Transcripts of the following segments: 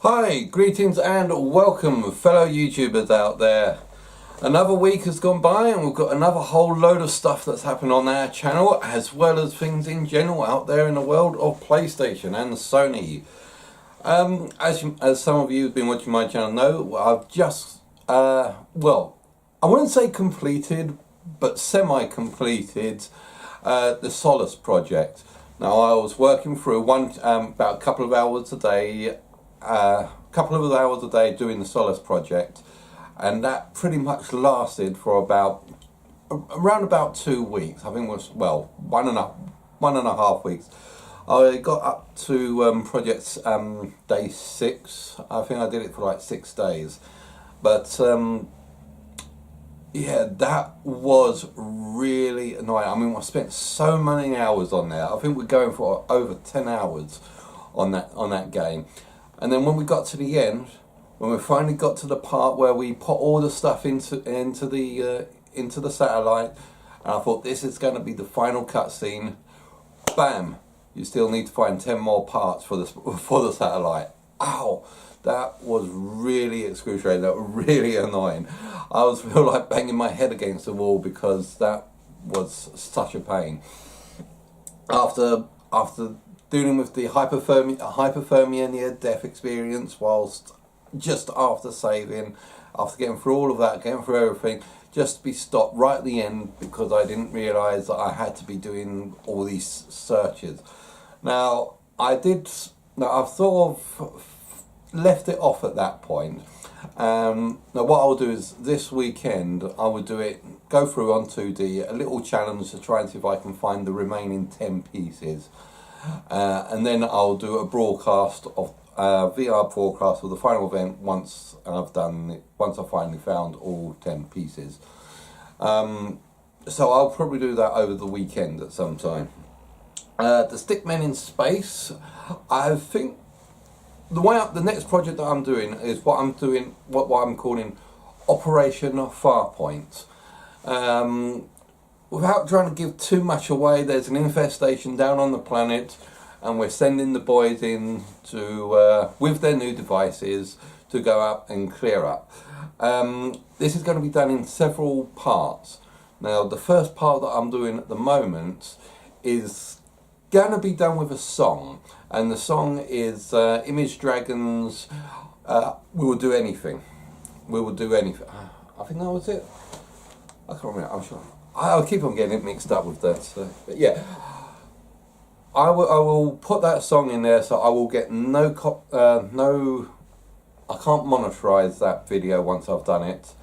Hi, greetings and welcome fellow YouTubers out there. Another week has gone by and we've got another whole load of stuff that's happened on our channel, as well as things in general out there in the world of PlayStation and Sony. As some of you who've been watching my channel know, I've just, well, I wouldn't say completed, but semi-completed the Solace project. Now I was working through about a couple of hours a day doing the Solace project, and that pretty much lasted for around about 2 weeks. I think it was, well, one and a half weeks. I got up to project day 6. I think I did it for like 6 days, but yeah, that was really annoying. I mean, I spent so many hours on there. I think we're going for over 10 hours on that game. And then when we got to the end, when we finally got to the part where we put all the stuff into the satellite, and I thought this is going to be the final cutscene. Bam! You still need to find 10 more parts for the satellite. Ow! That was really excruciating. That was really annoying. I was feel like banging my head against the wall because that was such a pain. After dealing with the hypothermia near-death experience, whilst just after saving, after getting through all of that, getting through everything, just to be stopped right at the end because I didn't realise that I had to be doing all these searches. Now I've sort of left it off at that point. Now what I'll do is this weekend I will go through on 2D, a little challenge to try and see if I can find the remaining 10 pieces. And then I'll do a broadcast of VR broadcast of the final event once I finally found all 10 pieces. So I'll probably do that over the weekend at some time. The Stickmen in Space, I think the next project that I'm doing is what I'm calling Operation Farpoint. Without trying to give too much away, there's an infestation down on the planet, and we're sending the boys in to with their new devices to go up and clear up. This is going to be done in several parts. Now, the first part that I'm doing at the moment is going to be done with a song, and the song is Image Dragons' "We Will Do Anything." We will do anything. I think that was it. I can't remember. I'm sure. I'll keep on getting it mixed up with that. So, but yeah, I will put that song in there, so I will get no. I can't monetize that video once I've done it.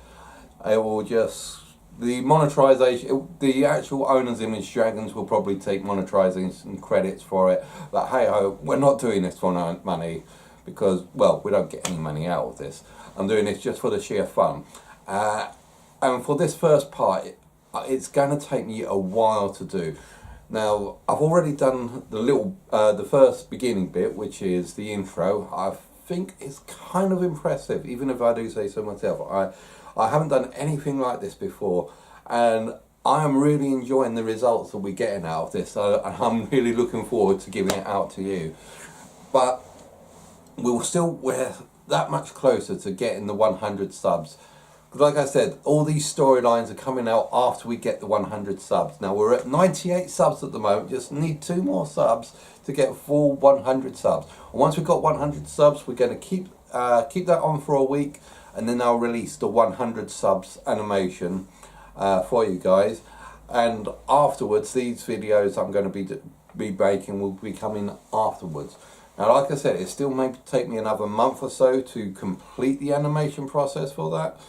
It will just the monetization. The actual owners, Image Dragons, will probably take monetizing some credits for it. But hey ho, we're not doing this for no money because, well, we don't get any money out of this. I'm doing this just for the sheer fun. And for this first part, it's going to take me a while to do. Now, I've already done the first beginning bit, which is the intro. I think it's kind of impressive, even if I do say so myself. I haven't done anything like this before, and I am really enjoying the results that we're getting out of this. So I'm really looking forward to giving it out to you. But we're that much closer to getting the 100 subs. Like I said, all these storylines are coming out after we get the 100 subs. Now we're at 98 subs at the moment, just need 2 more subs to get full 100 subs. And once we've got 100 subs, we're going to keep that on for a week, and then I'll release the 100 subs animation for you guys. And afterwards, these videos I'm going to be making will be coming afterwards. Now, like I said, it still may take me another month or so to complete the animation process for that.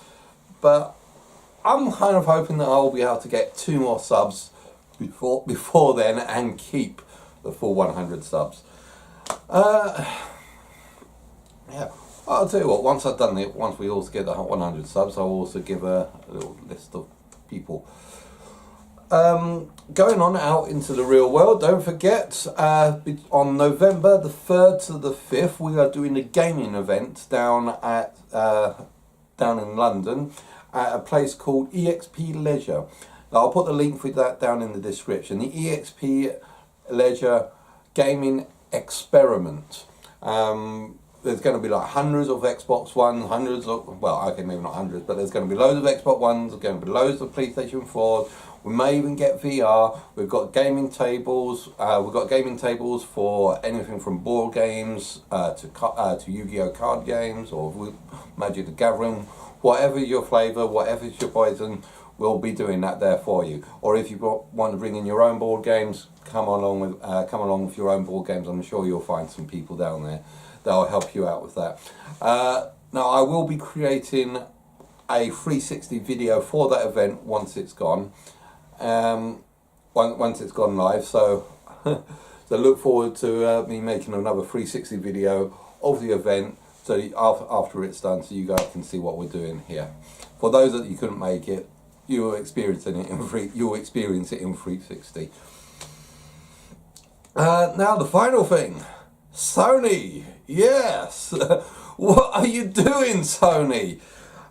But I'm kind of hoping that I'll be able to get 2 more subs before then and keep the full 100 subs. Yeah, I'll tell you what, once we also get the 100 subs, I'll also give a little list of people. Going on out into the real world, don't forget, on November the 3rd to the 5th, we are doing a gaming event down in London at a place called EXP Leisure. Now, I'll put the link for that down in the description. The EXP Leisure Gaming Experiment. there's going to be like hundreds of Xbox Ones, hundreds of, well, okay, maybe not hundreds, but there's going to be loads of Xbox Ones, there's going to be loads of PlayStation 4s. We may even get VR. We've got gaming tables. We've got gaming tables for anything from board games to Yu-Gi-Oh card games or Magic the Gathering. Whatever your flavour, whatever your poison, we'll be doing that there for you. Or if you want to bring in your own board games, come along with your own board games. I'm sure you'll find some people down there that'll help you out with that. Now I will be creating a 360 video for that event once it's gone. Once it's gone live, so so look forward to me making another 360 video of the event, so after it's done, so you guys can see what we're doing here. For those that you couldn't make it, you'll experience it in 360. Now the final thing, Sony. Yes, what are you doing, Sony?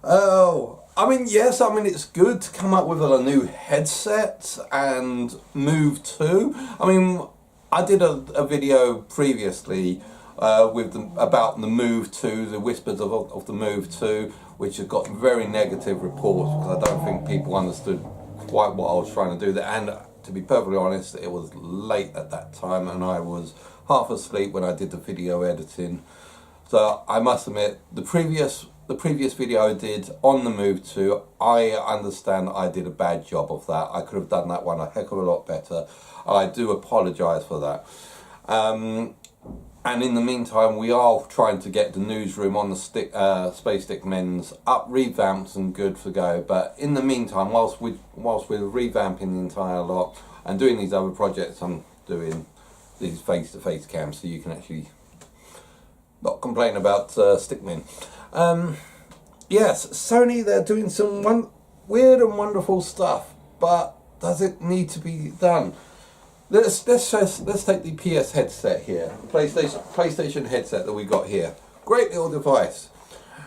Oh. I mean, yes, it's good to come up with a new headset and Move 2. I mean, I did a video previously about the Move 2, the whispers of the Move 2, which has got very negative reports because I don't think people understood quite what I was trying to do there. And to be perfectly honest, it was late at that time and I was half asleep when I did the video editing. So I must admit, the previous video I did on the Move 2, I understand I did a bad job of that. I could have done that one a heck of a lot better. I do apologise for that. And in the meantime, we are trying to get the newsroom on the Space Stick Men's up, revamped and good to go. But in the meantime, whilst we're revamping the entire lot and doing these other projects, I'm doing these face-to-face cams so you can actually not complain about Stickmen. Yes, Sony, they're doing some weird and wonderful stuff, but does it need to be done? Let's take the PS headset here, the PlayStation headset that we got here. Great little device.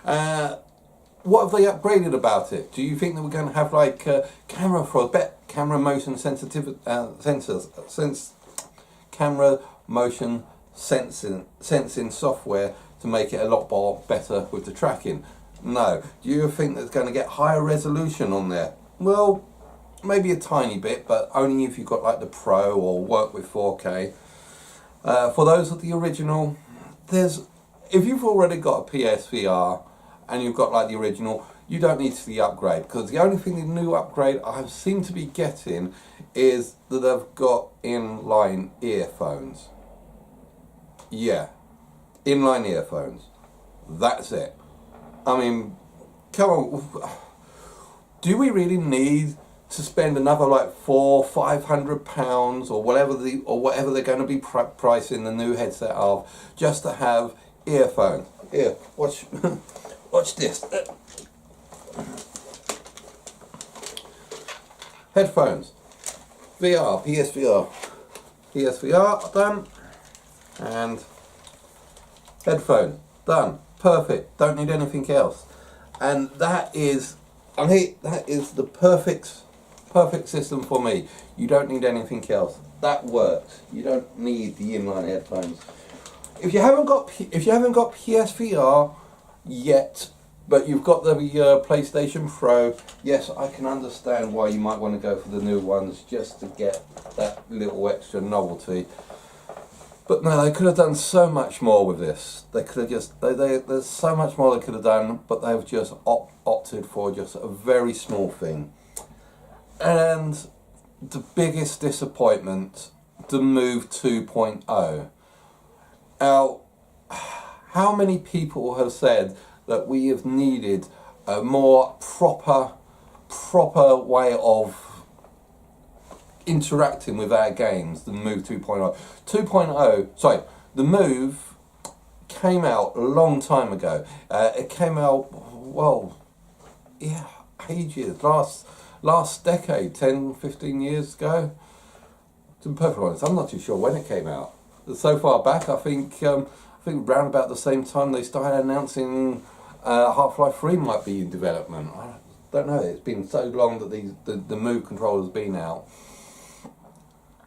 What have they upgraded about it? Do you think that we're going to have like camera motion sensitivity camera motion sensing software to make it a lot more better with the tracking? No. Do you think there's going to get higher resolution on there? Well, maybe a tiny bit, but only if you've got like the Pro or work with 4K. For those of the original, if you've already got a PSVR and you've got like the original, you don't need the upgrade, because the only thing the new upgrade I seem to be getting is that they've got inline earphones. Yeah, inline earphones. That's it. I mean, come on. Do we really need to spend another like £400-500 or whatever they're going to be pricing the new headset of, just to have earphones? Here, watch, watch this. Headphones, VR, PSVR done, and headphones done. Perfect. Don't need anything else, and that is the perfect system for me. You don't need anything else. That works. You don't need the inline headphones. If you haven't got PSVR yet, but you've got the PlayStation Pro, yes, I can understand why you might want to go for the new ones just to get that little extra novelty. But no, they could have done so much more with this. They could have just, there's so much more they could have done, but they've just opted for just a very small thing. And the biggest disappointment, the Move 2.0. Now, how many people have said that we have needed a more proper way of interacting with our games than Move 2.0? The Move came out a long time ago. It came out, well, yeah, ages, last decade, 10, 15 years ago. To be perfectly honest, I'm not too sure when it came out. So far back, I think round about the same time they started announcing Half-Life 3 might be in development. I don't know, it's been so long that the Move controller's been out.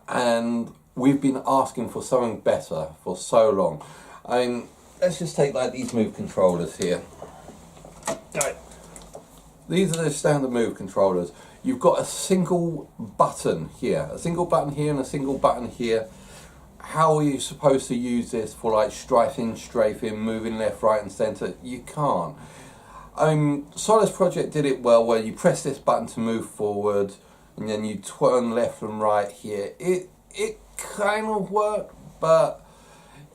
And we've been asking for something better for so long. I mean, let's just take like these move controllers here. Right. These are the standard move controllers. You've got a single button here, a single button here and a single button here. How are you supposed to use this for like strafing, strafing, moving left, right and centre? You can't. Solus Project did it well, where you press this button to move forward and then you turn left and right here. It kind of worked, but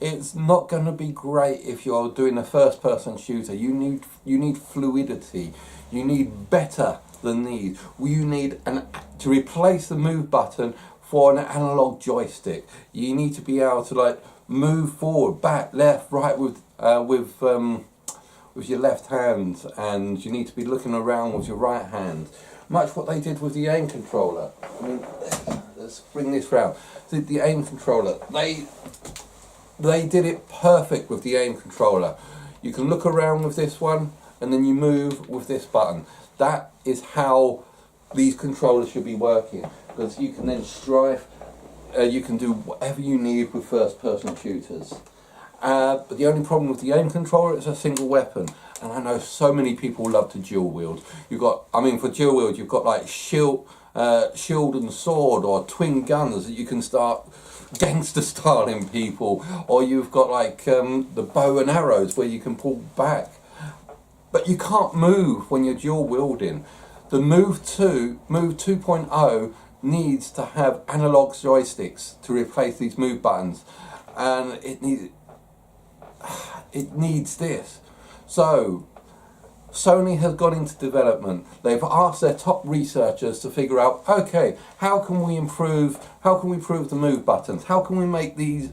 it's not going to be great if you're doing a first person shooter. You need fluidity. You need better than these. You need to replace the move button for an analog joystick. You need to be able to like move forward, back, left, right with your left hand, and you need to be looking around with your right hand. Much what they did with the aim controller. I mean, let's bring this round. The aim controller, they did it perfect with the aim controller. You can look around with this one, and then you move with this button. That is how these controllers should be working, because you can then strive, you can do whatever you need with first-person shooters. But the only problem with the aim controller is a single weapon, and I know so many people love to dual wield. For dual wield, you've got like shield and sword, or twin guns that you can start gangster styling people, or you've got like the bow and arrows where you can pull back. But you can't move when you're dual wielding. The Move 2.0 needs to have analog joysticks to replace these move buttons, and it needs this. So Sony has gone into development. They've asked their top researchers to figure out, okay, how can we improve the move buttons? How can we make these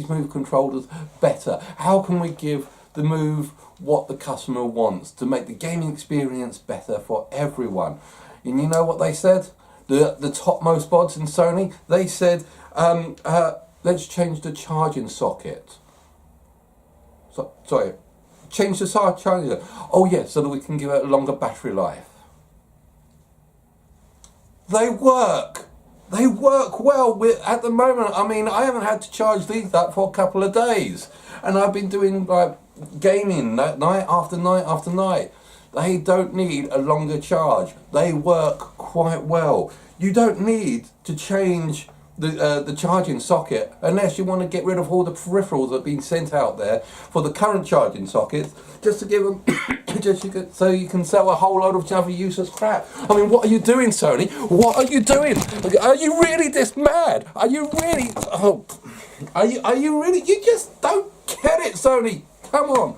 move controllers better? How can we give the move what the customer wants to make the gaming experience better for everyone? And you know what they said? The topmost bods in Sony, they said, let's change the charging socket. Change the charging. Oh yeah, so that we can give it a longer battery life. They work. They work well. At the moment, I mean, I haven't had to charge these up for a couple of days, and I've been doing like gaming night after night after night. They don't need a longer charge. They work quite well. You don't need to change the charging socket unless you want to get rid of all the peripherals that have been sent out there for the current charging sockets, just to give them so you can sell a whole load of other useless crap. I mean, what are you doing, Sony? What are you doing? Are you really this mad? Are you really? Oh, are you really? You just don't get it, Sony. Come on.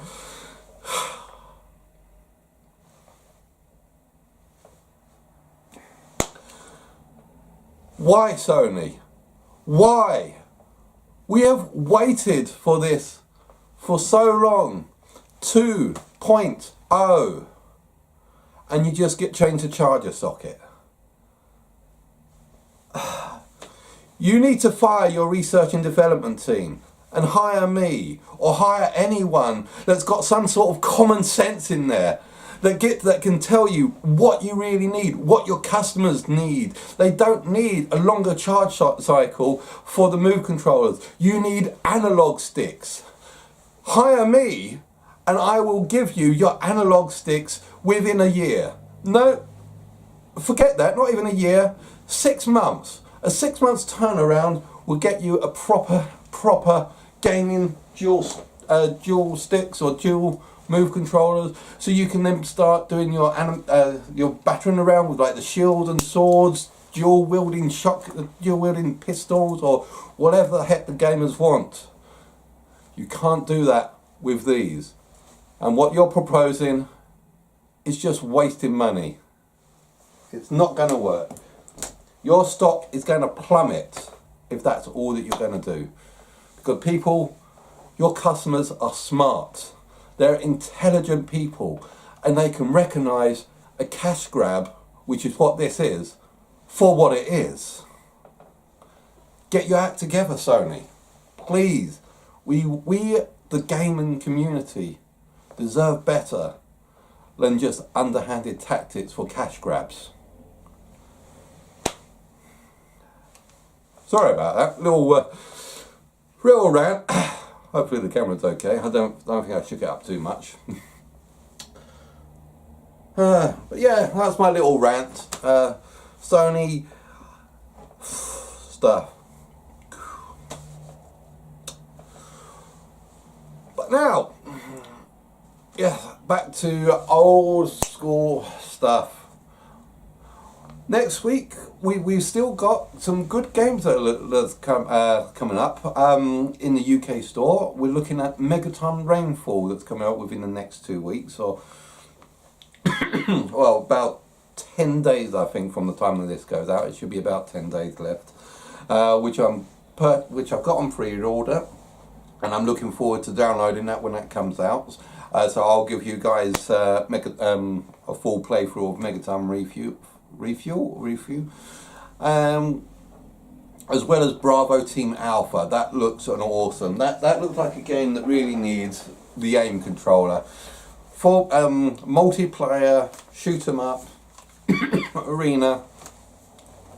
Why, Sony? Why? We have waited for this for so long. 2.0. And you just change the charger socket. You need to fire your research and development team and hire me, or hire anyone that's got some sort of common sense in there, that can tell you what you really need, what your customers need. They don't need a longer charge cycle for the move controllers. You need analog sticks. Hire me and I will give you your analog sticks within a year. No, forget that, not even a year, 6 months. A 6 months turnaround will get you a proper gaming dual sticks or dual move controllers, so you can then start doing your battering around with like the shield and swords, dual wielding pistols, or whatever the heck the gamers want. You can't do that with these, and what you're proposing is just wasting money. It's not going to work. Your stock is going to plummet if that's all that you're going to do, because your customers are smart. They're intelligent people, and they can recognise a cash grab, which is what this is, for what it is. Get your act together, Sony. Please. We the gaming community, deserve better than just underhanded tactics for cash grabs. Sorry about that. Little rant. Hopefully the camera's okay. I don't think I shook it up too much. But yeah, that's my little rant. Sony stuff. But now, yeah, back to old school stuff. Next week, we've still got some good games that's coming up in the UK store. We're looking at Megaton Rainfall that's coming out within the next 2 weeks, or well, about 10 days, I think, from the time that this goes out. It should be about 10 days left, which I've got on pre-order, and I'm looking forward to downloading that when that comes out. So I'll give you guys a full playthrough of Megaton Review, as well as Bravo Team Alpha. That looks awesome. That looks like a game that really needs the aim controller for multiplayer, shoot 'em up, arena,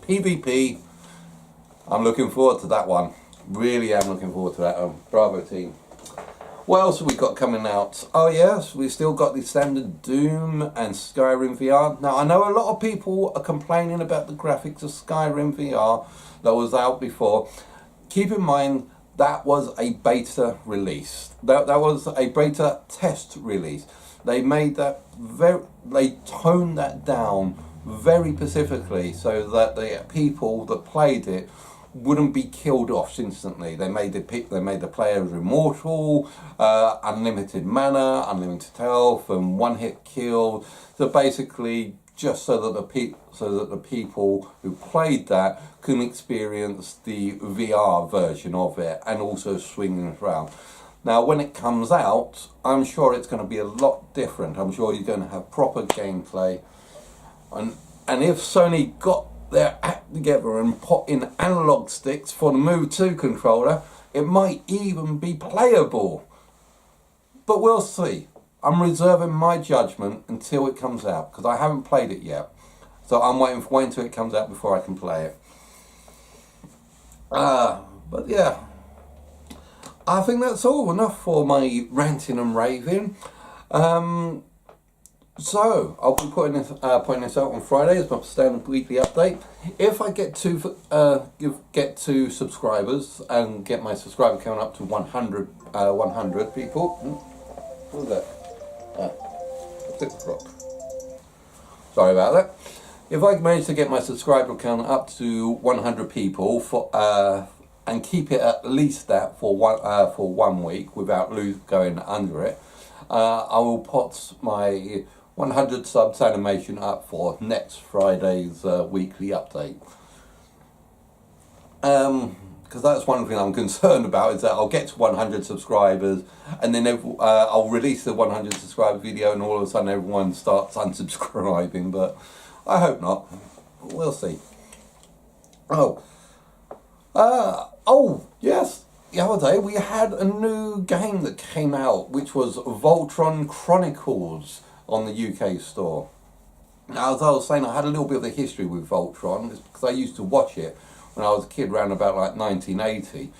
PvP. I'm looking forward to that one. Really am looking forward to that. Bravo Team. What else have we got coming out? Oh yes, we still got the standard Doom and Skyrim VR. Now I know a lot of people are complaining about the graphics of Skyrim VR that was out before. Keep in mind that was a beta release. That was a beta test release. They made that they toned that down very specifically so that the people that played it wouldn't be killed off instantly. They made the players immortal, unlimited mana, unlimited health, and one-hit kill. So basically, just so that the people who played that can experience the VR version of it and also swinging around. Now, when it comes out, I'm sure it's going to be a lot different. I'm sure you're going to have proper gameplay, and if Sony got their act together and put in analog sticks for the Move 2 controller, it might even be playable. But we'll see. I'm reserving my judgment until it comes out, because I haven't played it yet. So I'm waiting until it comes out before I can play it. But yeah, I think that's all enough for my ranting and raving. So I'll be putting this out on Friday as my standard weekly update. If I get to subscribers and get my subscriber count up to 100 people. What was that? Rock. Sorry about that. If I manage to get my subscriber count up to 100 people and keep it at least that for 1 week without going under it, I will put my 100 subs animation up for next Friday's weekly update. Because that's one thing I'm concerned about, is that I'll get to 100 subscribers and then I'll release the 100 subscriber video and all of a sudden everyone starts unsubscribing, but I hope not. We'll see. Oh yes, the other day we had a new game that came out, which was Voltron Chronicles on the UK store. Now, as I was saying, I had a little bit of a history with Voltron. It's because I used to watch it when I was a kid, around about like 1980.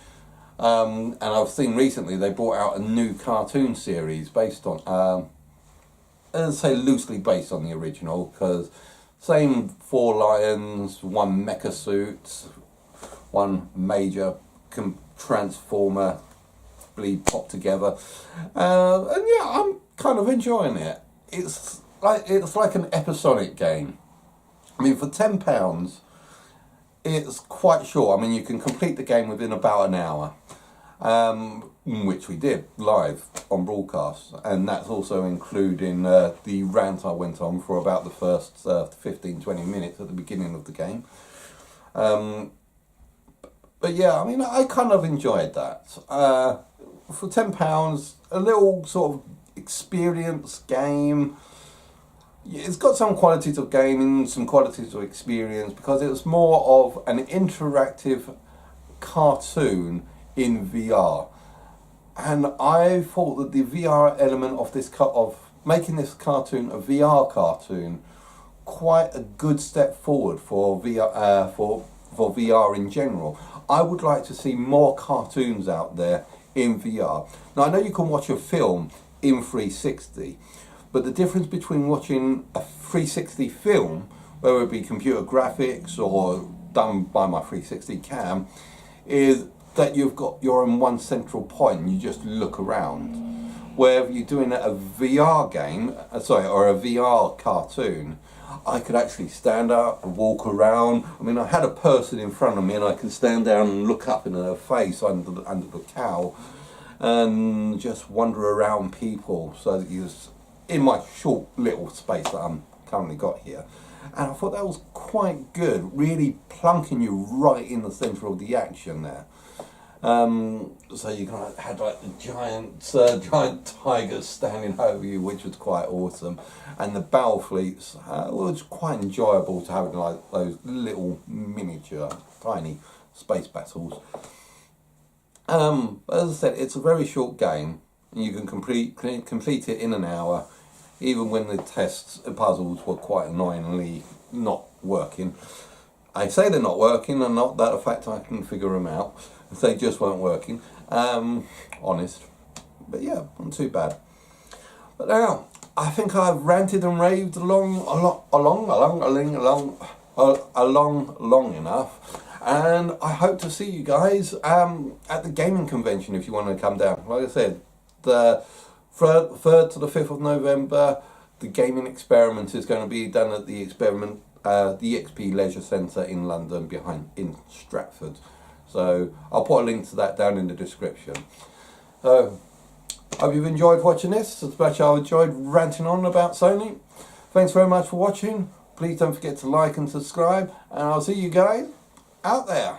And I've seen recently they brought out a new cartoon series based on, let's say loosely based on the original, because same 4 lions, 1 mecha suit, 1 major transformer bleed pop together. And yeah, I'm kind of enjoying it. It's like an episodic game. I mean, for £10, it's quite short. I mean, you can complete the game within about an hour, which we did live on broadcast, and that's also including the rant I went on for about the first 15-20 minutes at the beginning of the game. But yeah, I mean, I kind of enjoyed that. For £10, a little sort of experience game. It's got some qualities of gaming, some qualities of experience, because it's more of an interactive cartoon in VR. And I thought that the VR element of this of making this cartoon a VR cartoon, quite a good step forward for VR for VR in general. I would like to see more cartoons out there in VR. Now I know you can watch a film in 360, but the difference between watching a 360 film, whether it be computer graphics or done by my 360 cam, is that you're in one central point and you just look around. Where if you're doing a VR game, or a VR cartoon, I could actually stand up and walk around. I mean, I had a person in front of me and I could stand down and look up in her face under the cowl and just wander around people, so that you in my short little space that I'm currently got here. And I thought that was quite good, really plunking you right in the centre of the action there. So you kind of had like the giant tigers standing over you, which was quite awesome, and the battle fleets was quite enjoyable to have, like those little miniature, tiny space battles. As I said, it's a very short game. You can complete it in an hour, even when the tests and puzzles were quite annoyingly not working. I say they're not working, and not that the fact I can figure them out. They just weren't working. Honest. But yeah, not too bad. But now, I think I've ranted and raved long enough. And I hope to see you guys at the gaming convention if you want to come down. Like I said, the 3rd to the 5th of November, the gaming experiment is going to be done at the EXP Leisure Centre in London, in Stratford. So I'll put a link to that down in the description. So hope you've enjoyed watching this, as much as I enjoyed ranting on about Sony. Thanks very much for watching. Please don't forget to like and subscribe, and I'll see you guys out there.